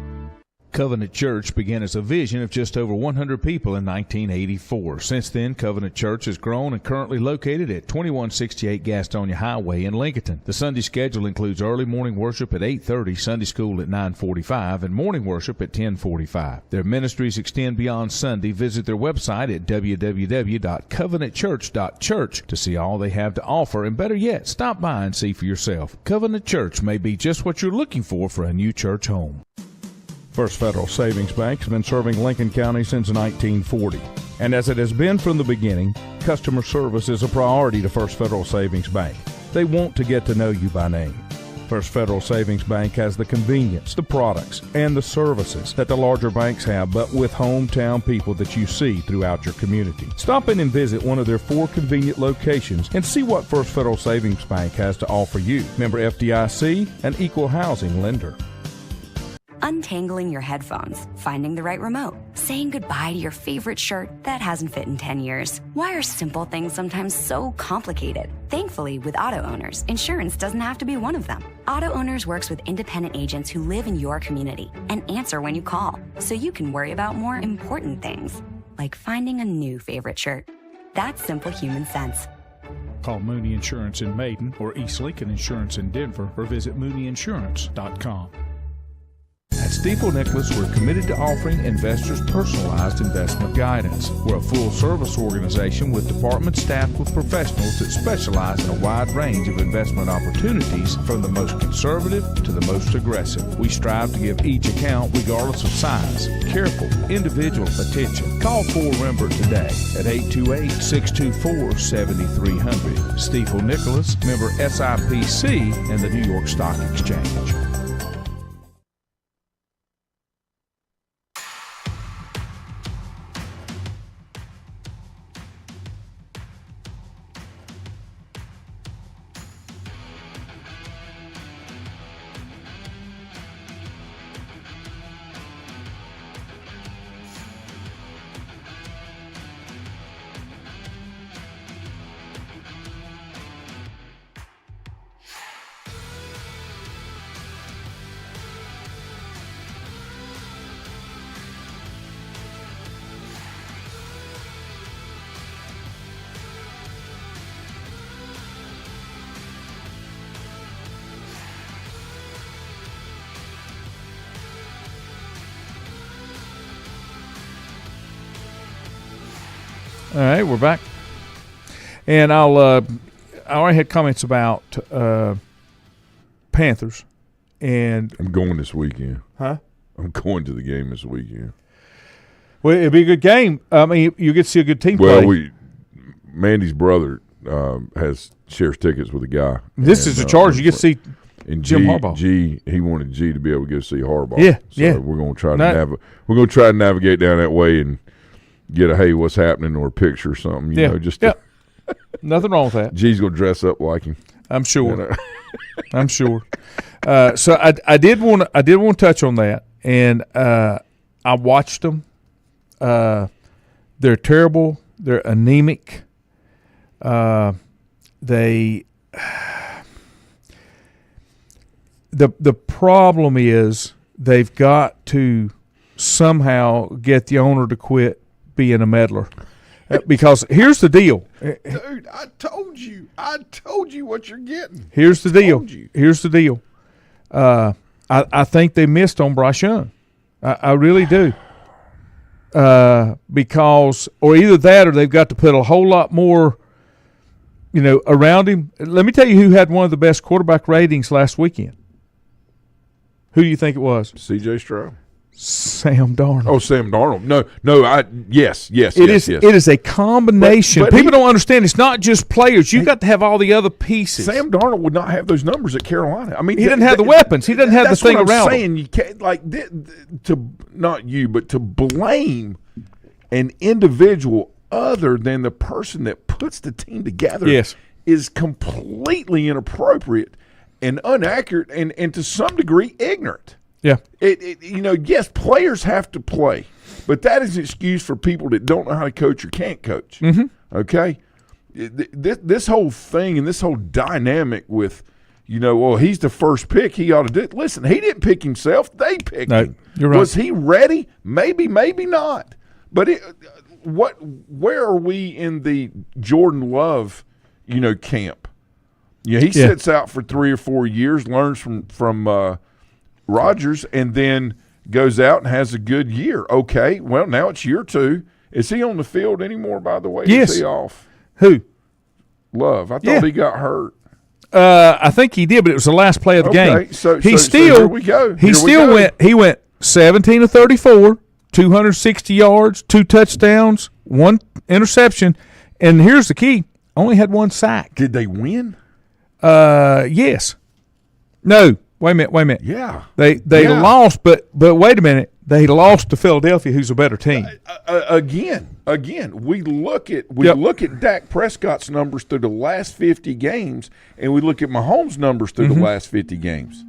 Covenant Church began as a vision of just over 100 people in 1984. Since then, Covenant Church has grown and currently located at 2168 Gastonia Highway in Lincoln. The Sunday schedule includes early morning worship at 8:30, Sunday school at 9:45, and morning worship at 10:45. Their ministries extend beyond Sunday. Visit their website at www.covenantchurch.church to see all they have to offer, and better yet, stop by and see for yourself. Covenant Church may be just what you're looking for a new church home. First Federal Savings Bank has been serving Lincoln County since 1940. And as it has been from the beginning, customer service is a priority to First Federal Savings Bank. They want to get to know you by name. First Federal Savings Bank has the convenience, the products, and the services that the larger banks have, but with hometown people that you see throughout your community. Stop in and visit one of their 4 convenient locations and see what First Federal Savings Bank has to offer you. Member FDIC, an equal housing lender. Untangling your headphones, finding the right remote, saying goodbye to your favorite shirt that hasn't fit in 10 years. Why are simple things sometimes so complicated? Thankfully, with auto owners, insurance doesn't have to be one of them. Auto Owners works with independent agents who live in your community and answer when you call, so you can worry about more important things, like finding a new favorite shirt. That's simple human sense. Call Mooney Insurance in Maiden or East Lincoln Insurance in Denver or visit mooneyinsurance.com. At Stifel Nicholas, we're committed to offering investors personalized investment guidance. We're a full-service organization with departments staffed with professionals that specialize in a wide range of investment opportunities, from the most conservative to the most aggressive. We strive to give each account, regardless of size, careful, individual attention. Call 4Rembert today at 828-624-7300. Stifel Nicholas, member SIPC and the New York Stock Exchange. All right, we're back, and I already had comments about Panthers, and I'm going this weekend. Huh? I'm going to the game this weekend. Well, it'll be a good game. I mean, you get to see a good team Well, play. Mandy's brother shares tickets with a guy. This is the charge. You get to see and Jim Harbaugh. He wanted G to be able to go see Harbaugh. Yeah, so yeah. We're going to try to navigate down that way and get a hey, what's happening, or a picture or something. You know, just nothing wrong with that. G's gonna dress up like him. I'm sure. You know? I'm sure. So I did want to touch on that, and I watched them. They're terrible. They're anemic. The problem is they've got to somehow get the owner to quit being a meddler. Because here's the deal. Dude, I told you what you're getting. Here's the deal. I think they missed on Bryce Young. I really do. Because, or either that, or they've got to put a whole lot more, around him. Let me tell you who had one of the best quarterback ratings last weekend. Who do you think it was? C.J. Stroud. Sam Darnold. Oh, Sam Darnold. Yes. It is a combination. But People don't understand. It's not just players. You've got to have all the other pieces. Sam Darnold would not have those numbers at Carolina. I mean, he didn't have the weapons. He didn't have the thing around. That's what I'm saying. You can't, to blame an individual other than the person that puts the team together. Yes. Is completely inappropriate and inaccurate and to some degree ignorant. Yeah. Yes, players have to play, but that is an excuse for people that don't know how to coach or can't coach. Mm-hmm. Okay? This whole thing and this whole dynamic with, he's the first pick, he ought to do it. Listen, he didn't pick himself. They picked him. You're right. Was he ready? Maybe, maybe not. But where are we in the Jordan Love, camp? He sits out for 3 or 4 years, learns from Rodgers, and then goes out and has a good year. Okay, well, now it's year 2. Is he on the field anymore, by the way? Yes. Is he off? Who? Love. I thought he got hurt. I think he did, but it was the last play of the game. So here we go. He went 17 of 34, 260 yards, 2 touchdowns, 1 interception, and here's the key: only had 1 sack. Did they win? Yes. No. Wait a minute. Yeah. They lost, but wait a minute. They lost to Philadelphia, who's a better team. Again, we look at Dak Prescott's numbers through the last 50 games, and we look at Mahomes' numbers through the last 50 games.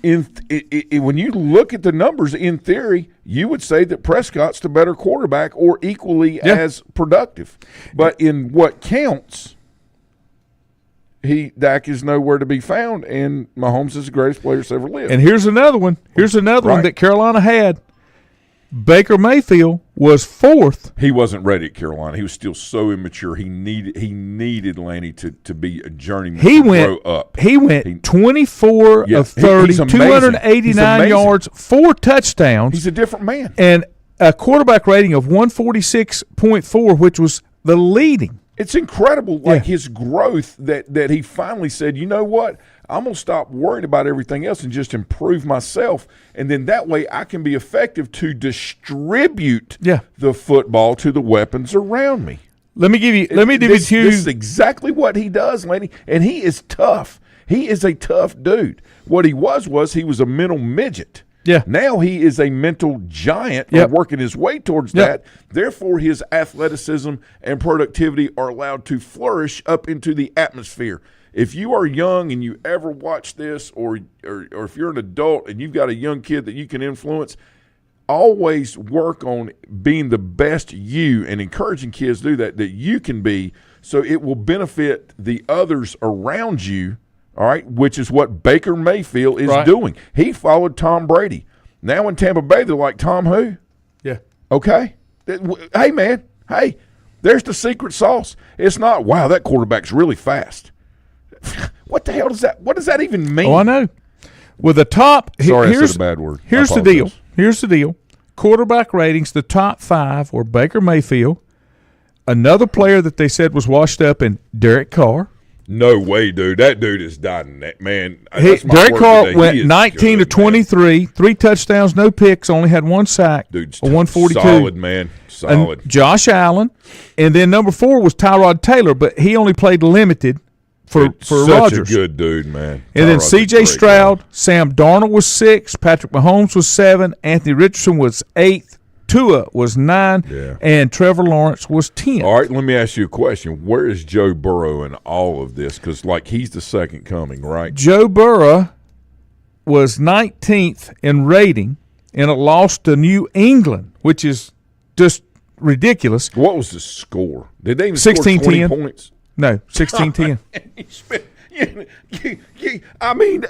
when you look at the numbers, in theory, you would say that Prescott's the better quarterback or equally as productive. But in what counts, Dak is nowhere to be found, and Mahomes is the greatest player that's ever lived. And here's another one. Here's another one that Carolina had. Baker Mayfield was fourth. He wasn't ready at Carolina. He was still so immature. He needed Lanny to be a journeyman. Grow up. He went 24 of 30, 289 yards, 4 touchdowns. He's a different man. And a quarterback rating of 146.4, which was the leading. It's incredible, his growth that he finally said, you know what, I'm going to stop worrying about everything else and just improve myself. And then that way I can be effective to distribute the football to the weapons around me. This is exactly what he does, Lenny. And he is tough. He is a tough dude. What he was he was a mental midget. Yeah. Now he is a mental giant working his way towards that. Therefore, his athleticism and productivity are allowed to flourish up into the atmosphere. If you are young and you ever watch this, or if you're an adult and you've got a young kid that you can influence, always work on being the best you and encouraging kids to do that you can be, so it will benefit the others around you, all right, which is what Baker Mayfield is doing. He followed Tom Brady. Now in Tampa Bay, they're like, Tom who? Yeah. Okay. Hey, man. Hey, there's the secret sauce. It's not, wow, that quarterback's really fast. What the hell does that? What does that even mean? Oh, I know. With the top, I said a bad word. Here's the deal. Here's the deal. Quarterback ratings, the top 5 were Baker Mayfield, another player that they said was washed up, in Derek Carr. No way, dude. That dude is dying. Man, Derek Carr went 19 to 23, 3 touchdowns, no picks, only had 1 sack. Dude's 142. Solid, man. Solid. And Josh Allen, and then number 4 was Tyrod Taylor, but he only played limited for Rodgers. Such a good dude, man. And then C.J. Stroud, Sam Darnold was 6, Patrick Mahomes was 7, Anthony Richardson was 8, Tua was 9, and Trevor Lawrence was 10. All right, let me ask you a question. Where is Joe Burrow in all of this? Because, he's the second coming, right? Joe Burrow was 19th in rating and a loss to New England, which is just ridiculous. What was the score? Did they even 16-10. score 20 points? No, 16-10. I mean,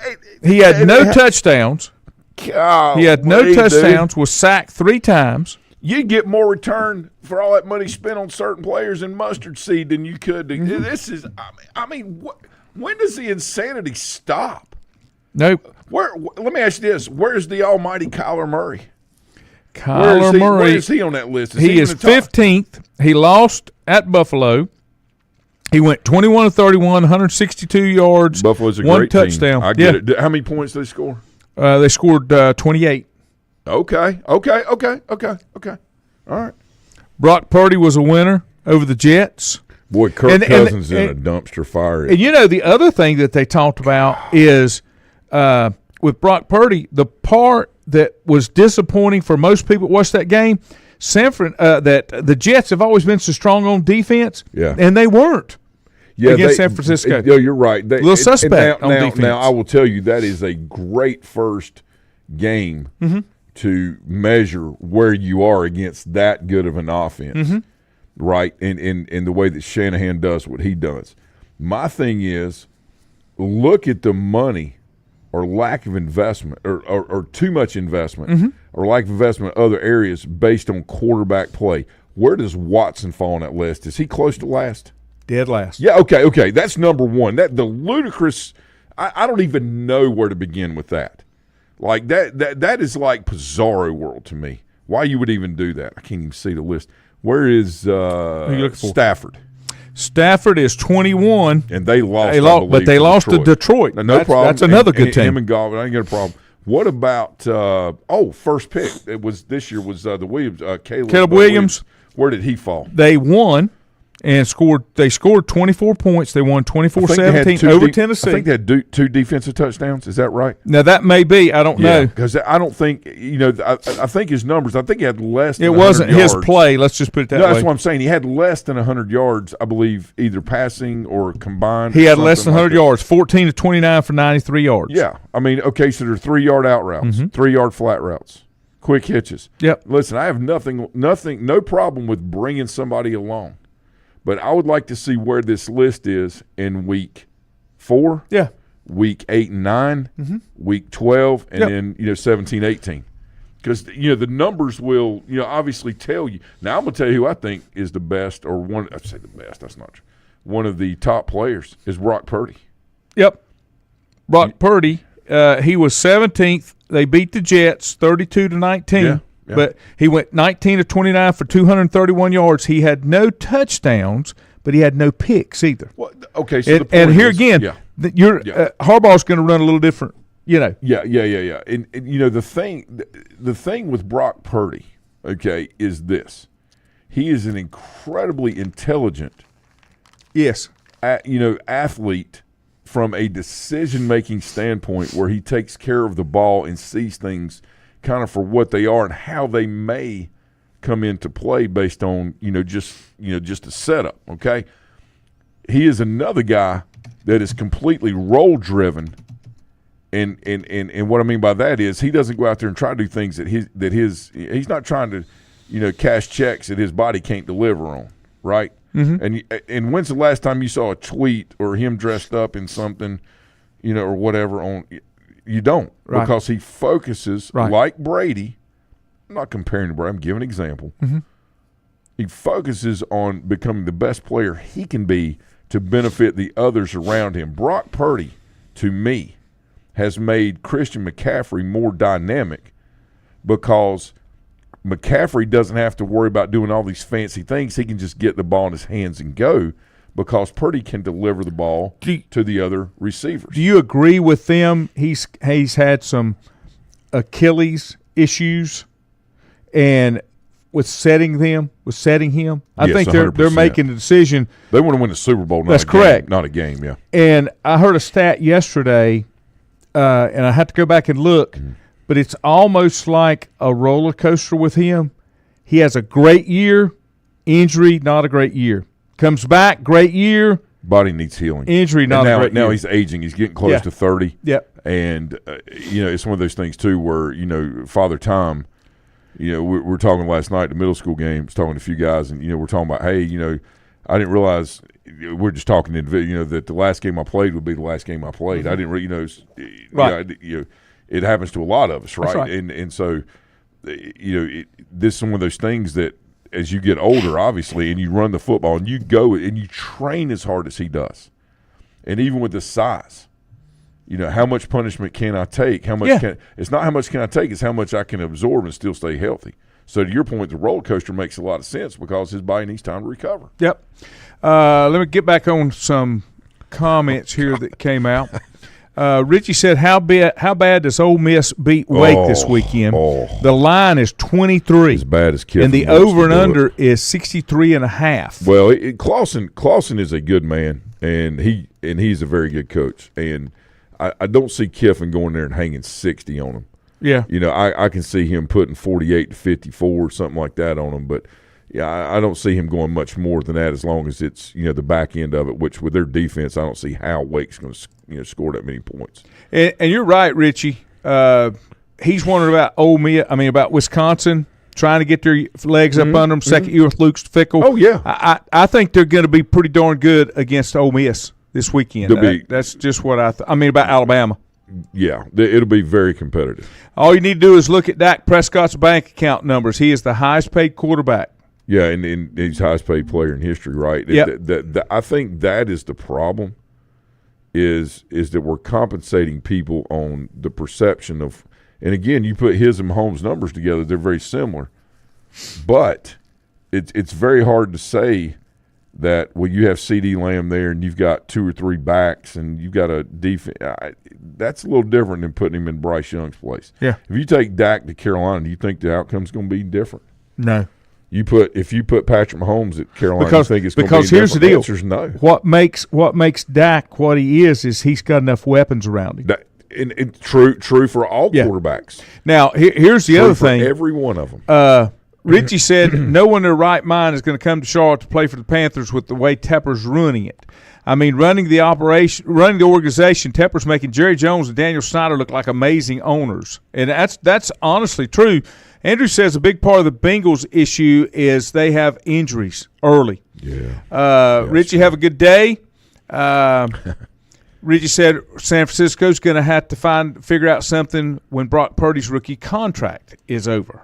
he had no touchdowns. Golly, he had no touchdowns, dude. Was sacked 3 times. You get more return for all that money spent on certain players in mustard seed than you could. Mm-hmm. This is, when does the insanity stop? Nope. Let me ask you this. Where's the almighty Kyler Murray? Kyler Murray. Where is he on that list? He is 15th. He lost at Buffalo. He went 21 to 31, 162 yards. Buffalo's a 1 great touchdown. Team. I get it. How many points did they score? They scored 28. Okay. All right. Brock Purdy was a winner over the Jets. Boy, Kirk Cousins in a dumpster fire. And the other thing that they talked about is with Brock Purdy, the part that was disappointing for most people that watched that game, that the Jets have always been so strong on defense, and they weren't against San Francisco. You're right. A little suspect on defense. Now, I will tell you that is a great first game to measure where you are against that good of an offense, right? In the way that Shanahan does what he does. My thing is, look at the money or lack of investment or too much investment or lack of investment in other areas based on quarterback play. Where does Watson fall on that list? Is he close to last? Dead last. Yeah, okay. That's number 1. The ludicrous I don't even know where to begin with that. Like that is like Pizarro world to me. Why you would even do that? I can't even see the list. Where is Stafford? Stafford is 21, and they lost. But they lost to Detroit. No problem. That's another good team. Him and Goff, I ain't got a problem. What about first pick? It was this year was the Williams. Caleb Williams. Where did he fall? They won. and they scored 24 points. They won 24-17 over Tennessee. I think they had 2 defensive touchdowns. Is that right? Now, that may be. I don't know. Because I don't think, I think his numbers, I think he had less than It 100 wasn't yards. his play. Let's just put it that way. That's what I'm saying. He had less than 100 yards, I believe, either passing or combined. He had less than 100 yards, 14 to 29 for 93 yards. Yeah. I mean, okay, so they're 3-yard out routes, 3-yard flat routes, quick hitches. Yep. Listen, I have no problem with bringing somebody along. But I would like to see where this list is in week 4, week 8 and 9, week 12, and then 17, 18. Because the numbers will obviously tell you. Now I'm gonna tell you who I think is the best, or one. I say the best. That's not true. One of the top players is Brock Purdy. Yep. Brock Purdy. He was 17th. They beat the Jets 32-19. Yeah. But he went 19 to 29 for 231 yards. He had no touchdowns, but he had no picks either. Well, okay, so and here again, Harbaugh's going to run a little different. Yeah. And the thing with Brock Purdy, okay, is this: he is an incredibly intelligent, athlete from a decision-making standpoint, where he takes care of the ball and sees things kind of for what they are and how they may come into play based on just a setup. Okay, he is another guy that is completely role driven, and what I mean by that is he doesn't go out there and try to do things that he's not trying to cash checks that his body can't deliver on, right? And when's the last time you saw a tweet or him dressed up in something, or whatever on? You don't, because he focuses like Brady. I'm not comparing to Brady. I'm giving an example. He focuses on becoming the best player he can be to benefit the others around him. Brock Purdy, to me, has made Christian McCaffrey more dynamic, because McCaffrey doesn't have to worry about doing all these fancy things. He can just get the ball in his hands and go, because Purdy can deliver the ball to the other receivers. Do you agree with them? He's had some Achilles issues, and with setting him, I think they're 100%. making the decision. They want to win the Super Bowl. That's correct. Not a game, yeah. And I heard a stat yesterday, and I had to go back and look, but it's almost like a roller coaster with him. He has a great year, injury, not a great year. Comes back, great year. Body needs healing. Injury, not a great year. Now he's aging. He's getting close to 30. Yep. And, it's one of those things, too, where, Father Time, we're talking last night at the middle school game, was talking to a few guys, and, we're talking about, hey, I didn't realize, we're just talking that the last game I played would be the last game I played. I didn't really, it happens to a lot of us, right? That's right. And so, this is one of those things that, as you get older, obviously, and you run the football and you go and you train as hard as he does, and even with the size, how much punishment can I take? It's not how much can I take, it's how much I can absorb and still stay healthy. So to your point, the roller coaster makes a lot of sense, because his body needs time to recover. Yep. Let me get back on some comments here that came out. Richie said, how bad does Ole Miss beat Wake this weekend? The line is 23. As bad as Kiffin. And the over and under is 63.5. Well, Clausen is a good man, and he's a very good coach. And I don't see Kiffin going there and hanging 60 on him. Yeah. I can see him putting 48 to 54 or something like that on him, but I don't see him going much more than that, as long as it's the back end of it, which with their defense, I don't see how Wake's going to score that many points. And you're right, Richie. He's wondering about about Wisconsin trying to get their legs up under them. Second year with Luke Fickell. Oh yeah, I think they're going to be pretty darn good against Ole Miss this weekend. That's just what about Alabama. Yeah, it'll be very competitive. All you need to do is look at Dak Prescott's bank account numbers. He is the highest paid quarterback. Yeah, and he's the highest paid player in history, right? Yep. I think that is the problem, is that we're compensating people on the perception of – and, again, you put his and Mahomes' numbers together, they're very similar. But it's very hard to say that, well, you have CeeDee Lamb there and you've got 2 or 3 backs and you've got a defense. That's a little different than putting him in Bryce Young's place. Yeah. If you take Dak to Carolina, do you think the outcome's going to be different? No. If you put Patrick Mahomes at Carolina, Because you think it's going to be here's the deal. Answer's no. What makes Dak what he is he's got enough weapons around him. And true for all quarterbacks. Now here's the other thing. Every one of them. Richie said no one in their right mind is going to come to Charlotte to play for the Panthers with the way Tepper's running it. I mean, running the organization, Tepper's making Jerry Jones and Daniel Snyder look like amazing owners, and that's honestly true. Andrew says a big part of the Bengals issue is they have injuries early. Yeah. Richie, have a good day. Richie said San Francisco's going to have to figure out something when Brock Purdy's rookie contract is over.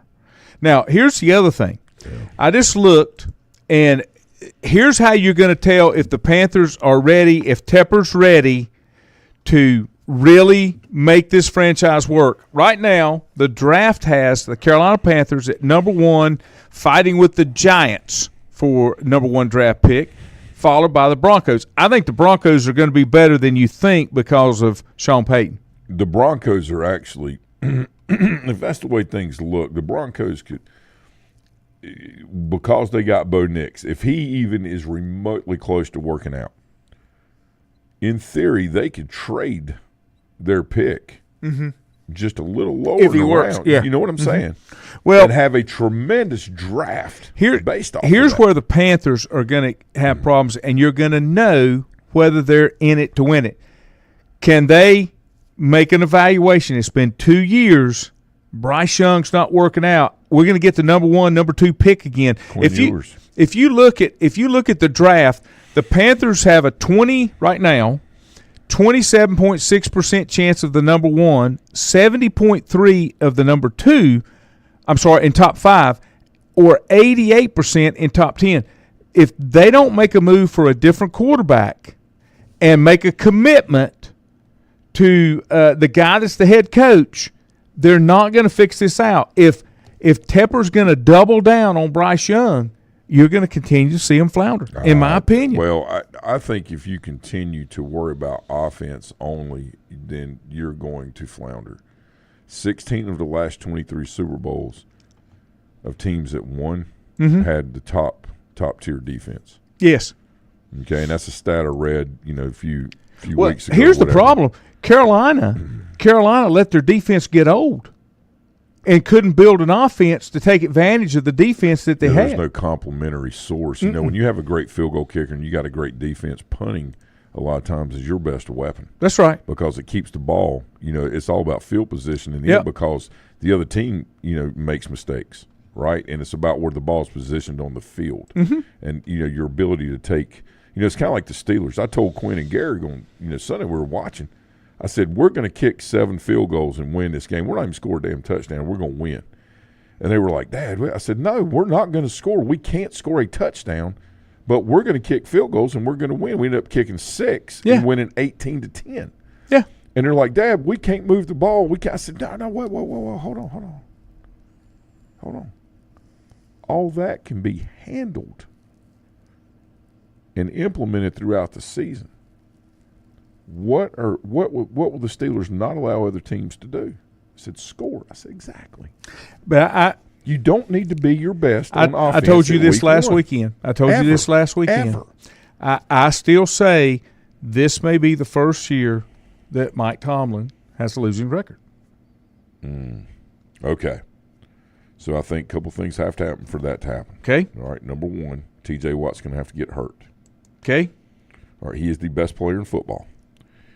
Now, here's the other thing. Yeah. I just looked, and here's how you're going to tell if the Panthers are ready, if Tepper's ready to really make this franchise work. Right now, the draft has the Carolina Panthers at number 1, fighting with the Giants for number 1 draft pick, followed by the Broncos. I think the Broncos are going to be better than you think because of Sean Payton. The Broncos are actually, if that's the way things look, the Broncos could, because they got Bo Nix, if he even is remotely close to working out, in theory, they could trade their pick just a little lower if he works. Yeah. You know what I'm saying? Well, and have a tremendous draft based off here's of that. where the Panthers are going to have problems, and you're going to know whether they're in it to win it. Can they make an evaluation? It's been 2 years. Bryce Young's not working out. We're going to get the number 1, number 2 pick again. If you look at the draft, the Panthers have a 27.6% chance of the number 1, 70.3 of the number 2. I'm sorry, in top 5, or 88% in top 10. If they don't make a move for a different quarterback and make a commitment to the guy that's the head coach, they're not going to fix this out. If Tepper's going to double down on Bryce Young, you're going to continue to see him flounder, in my opinion. Well, I think if you continue to worry about offense only, then you're going to flounder. 16 of the last 23 Super Bowls of teams that won had the top tier defense. Yes. Okay, and that's a stat I read, a few weeks ago. Here's the problem. Carolina let their defense get old and couldn't build an offense to take advantage of the defense that they had. There's no complementary source. When you have a great field goal kicker and you got a great defense, punting a lot of times is your best weapon. That's right. Because it keeps the ball, it's all about field position in the end because the other team, makes mistakes, right? And it's about where the ball's positioned on the field. And, your ability to take, it's kind of like the Steelers. I told Quinn and Gary Sunday we were watching, I said, we're going to kick 7 field goals and win this game. We're not even score a damn touchdown. We're going to win. And they were like, Dad, I said, no, we're not going to score. We can't score a touchdown, but we're going to kick field goals and we're going to win. We ended up kicking 6 and winning 18-10. Yeah. And they're like, Dad, we can't move the ball. I said, no, whoa, hold on. All that can be handled and implemented throughout the season. What will the Steelers not allow other teams to do? I said, score. I said, exactly. But you don't need to be your best on offense. I told you this last weekend. Ever. I still say this may be the first year that Mike Tomlin has a losing record. Okay. So I think a couple things have to happen for that to happen. Okay. All right, number 1, T.J. Watt's going to have to get hurt. Okay. All right, he is the best player in football.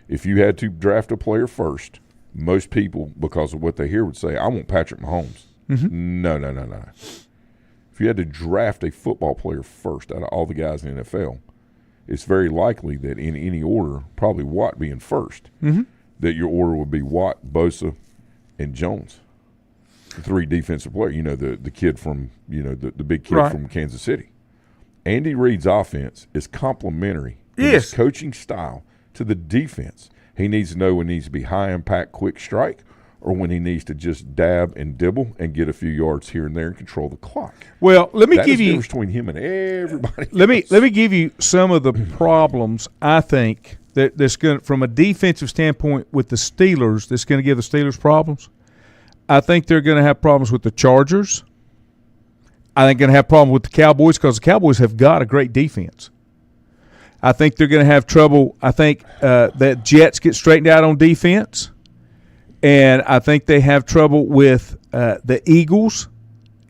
If you had to draft a player first, most people, because of what they hear, would say, I want Patrick Mahomes. No. If you had to draft a football player first out of all the guys in the NFL, it's very likely that in any order, probably Watt being first, that your order would be Watt, Bosa, and Jones. The 3 defensive players, the kid from, the big kid from Kansas City. Andy Reid's offense is complementary in his coaching style to the defense. He needs to know when he needs to be high impact, quick strike, or when he needs to just dab and dibble and get a few yards here and there and control the clock. Well, let me give you the difference between him and everybody. Let me give you some of the problems I think that's going from a defensive standpoint with the Steelers. That's going to give the Steelers problems. I think they're going to have problems with the Chargers. I think going to have a problem with the Cowboys because the Cowboys have got a great defense. I think they're going to have trouble. I think that Jets get straightened out on defense, and I think they have trouble with the Eagles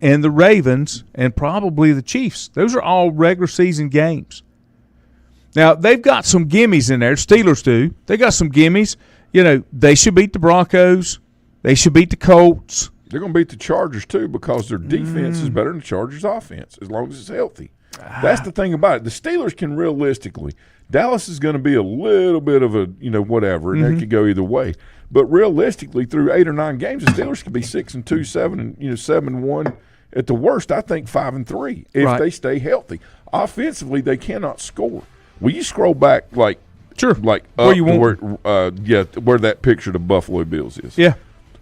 and the Ravens and probably the Chiefs. Those are all regular season games. Now, they've got some gimmies in there. Steelers do. They got some gimmies. You know, they should beat the Broncos. They should beat the Colts. They're going to beat the Chargers, too, because their defense is better than the Chargers' offense, as long as it's healthy. That's the thing about it. The Steelers can realistically – Dallas is going to be a little bit of a, whatever, and they could go either way. But realistically, through 8 or 9 games, the Steelers could be 6-2, 7-1. At the worst, I think 5-3 if they stay healthy. Offensively, they cannot score. Will you scroll back Sure. Like where up you to want. where that picture of the Buffalo Bills is? Yeah.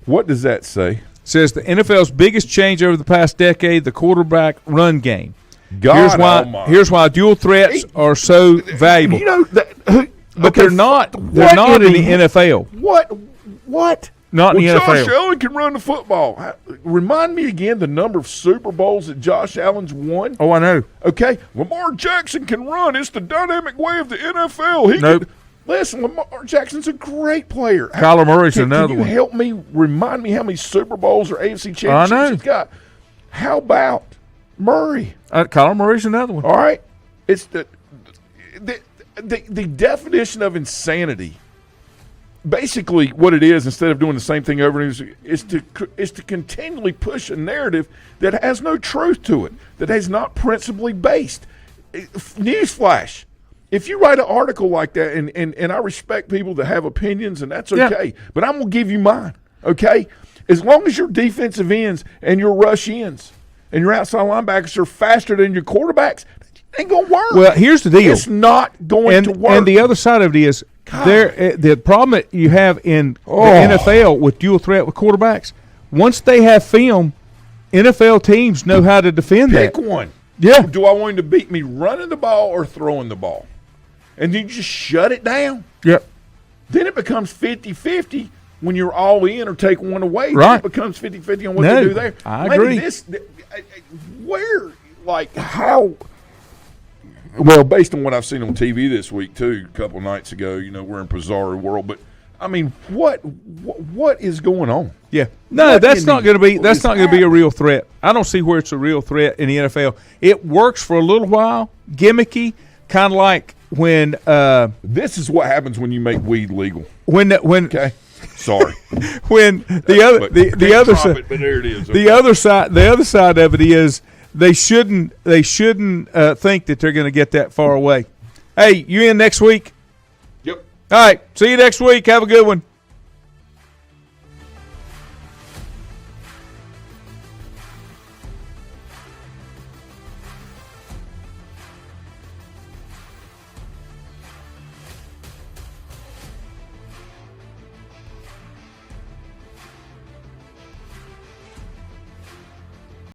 What does that say? It says the NFL's biggest change over the past decade, the quarterback run game. God here's why dual threats are so valuable. But they're not in the NFL. What? Not in the NFL. Josh Allen can run the football. Remind me again the number of Super Bowls that Josh Allen's won. Oh, I know. Okay, Lamar Jackson can run. It's the dynamic way of the NFL. Listen, Lamar Jackson's a great player. Kyler Murray's another one. Can you help me remind me how many Super Bowls or AFC championships he's got? How about Murray? Kyler Murray's another one. All right. It's the definition of insanity. Basically, what it is, instead of doing the same thing over and over, is to continually push a narrative that has no truth to it, that is not principally based. Newsflash. If you write an article like that, and I respect people that have opinions, and that's okay, but I'm going to give you mine, okay? As long as your defensive ends and your rush ends and your outside linebackers are faster than your quarterbacks, it ain't going to work. Well, here's the deal. It's not going to work. And the other side of it is, the problem that you have in the NFL with dual threat with quarterbacks, once they have film, NFL teams know how to defend that. Pick one. Yeah. Do I want him to beat me running the ball or throwing the ball? And then you just shut it down. Yep. Then it becomes 50-50 when you're all in or take one away. Right. Then it becomes 50-50 on what to do there. I agree. How – well, based on what I've seen on TV this week, too, a couple of nights ago, we're in Pizarro world. But, I mean, what is going on? Yeah. No, that's not going to be a real threat. I don't see where it's a real threat in the NFL. It works for a little while, gimmicky, kind of like when this is what happens when you make weed legal. Okay. Sorry. When the other side of it is they shouldn't think that they're going to get that far away. Hey, you in next week? Yep. All right. See you next week. Have a good one.